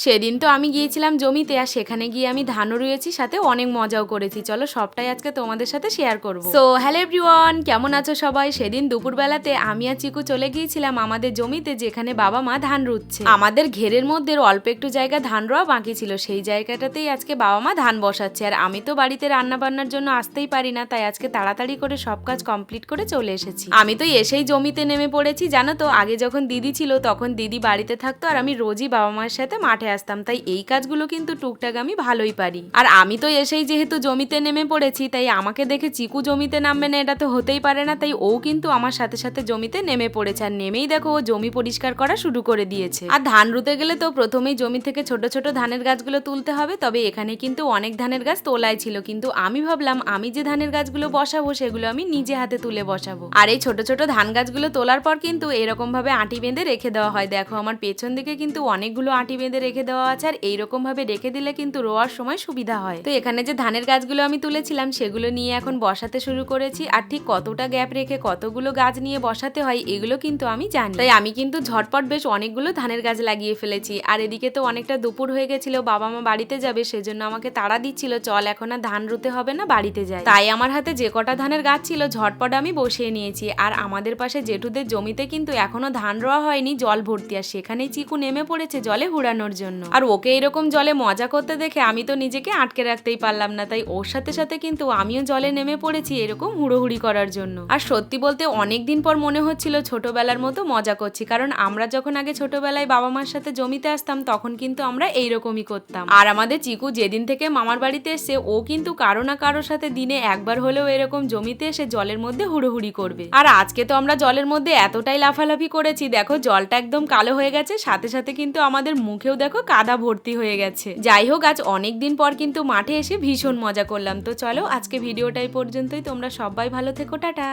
সেদিন তো আমি গিয়েছিলাম জমিতে, আর সেখানে গিয়ে আমি ধানও রুয়েছি, সাথে অনেক মজাও করেছি। চলো সবটাই আজকে তোমাদের সাথে শেয়ার করব। সো হ্যালো এভরিওয়ান, কেমন আছো সবাই? সেদিন দুপুরবেলাতে আমি আর চিকু চলে গিয়েছিলাম আমাদের জমিতে, যেখানে বাবা মা ধান রুচ্ছে। আমাদের ঘেরের মধ্যে অল্প একটু জায়গা ধান রোয়া বাকি ছিল, সেই জায়গাটাতেই আজকে বাবা মা ধান বসাচ্ছে। আর আমি তো বাড়িতে রান্না বান্নার জন্য আসতেই পারি না, তাই আজকে তাড়াতাড়ি করে সব কাজ কমপ্লিট করে চলে এসেছি। আমি তো এসেই জমিতে নেমে পড়েছি। জানো তো, আগে যখন দিদি ছিল তখন দিদি বাড়িতে থাকতো, আর আমি রোজই বাবা মায়ের সাথে মাঠে আসতাম, তাই এই কাজগুলো কিন্তু টুকটাক আমি ভালোই পারি। আর আমি তো এসেই যেহেতু জমিতে নেমে পড়েছি, তাই আমাকে দেখে চিকু জমিতে নামবে না এটা তো হতেই পারে না, তাই ও কিন্তু আমার সাথে সাথে জমিতে নেমে পড়েছে। আর নেমেই দেখো ও জমি পরিষ্কার করা শুরু করে দিয়েছে। আর ধান রুতে গেলে তো প্রথমেই জমি থেকে ছোট ছোট ধানের গাছগুলো তুলতে হবে, তবে এখানে কিন্তু অনেক ধানের গাছ তোলাই ছিল, কিন্তু আমি ভাবলাম আমি যে ধানের গাছগুলো বসাবো সেগুলো আমি নিজে হাতে তুলে বসাবো। আর এই ছোট ছোট ধান গাছগুলো তোলার পর কিন্তু এরকম ভাবে আঁটি বেঁধে রেখে দেওয়া হয়। দেখো আমার পেছন দিকে কিন্তু অনেকগুলো আঁটি বেঁধে রেখে দেওয়া আছে, আর এইরকম ভাবে রেখে দিলে কিন্তু রোয়ার সময় সুবিধা হয়। তো এখানে যে ধানের গাছগুলো আমি তুলেছিলাম সেগুলো নিয়ে এখন বসাতে শুরু করেছি, আর ঠিক কতটা গ্যাপ রেখে কতগুলো গাছ নিয়ে বসাতে হয় এগুলো কিন্তু আমি জানি, তাই আমি কিন্তু ঝটপট বেশ অনেকগুলো ধানের গাছ লাগিয়ে ফেলেছি। আর এদিকে তো অনেকটা দুপুর হয়ে গেছিল, বাবা মা বাড়িতে যাবে, সেজন্য আমাকে তাড়া দিচ্ছিল, চল এখন আর ধান রুতে হবে না, বাড়িতে যাই। তাই আমার হাতে যে কটা ধানের গাছ ছিল ঝটপট আমি বসিয়ে নিয়েছি। আর আমাদের পাশে জেঠুদের জমিতে কিন্তু এখনো ধান রোয়া হয়নি, জল ভর্তি, আর সেখানেই চিকু নেমে পড়েছে জলে হুড়ানোর জন্য। আর ওকে এরকম জলে মজা করতে দেখে আমি তো নিজেকে আটকে রাখতেই পারলাম না, তাই ওর সাথে সাথে কিন্তু আমিও জলে নেমে পড়েছি এরকম হুড়োহুড়ি করার জন্য। আর সত্যি বলতে অনেকদিন পর মনে হচ্ছিল ছোটবেলার মতো মজা করছি, কারণ আমরা যখন আগে ছোটবেলায় বাবা মার সাথে জমিতে আসতাম তখন কিন্তু আমরা এইরকমই করতাম। আর আমাদের চিকু যেদিন থেকে মামার বাড়িতে এসছে ও কিন্তু কারো না কারোর সাথে দিনে একবার হলেও এরকম জমিতে এসে জলের মধ্যে হুড়োহুড়ি করবে। আর আজকে তো আমরা জলের মধ্যে এতটাই লাফালাফি করেছি, দেখো জলটা একদম কালো হয়ে গেছে, সাথে সাথে কিন্তু আমাদের মুখেও দেখো কাদা ভর্তি হয়ে গেছে। যাই হোক, আজ অনেকদিন পর কিন্তু মাঠে এসে ভীষণ মজা করলাম। তো চলো আজকে ভিডিওটা এই পর্যন্তই, তোমরা সবাই ভালো থেকো, টাটা।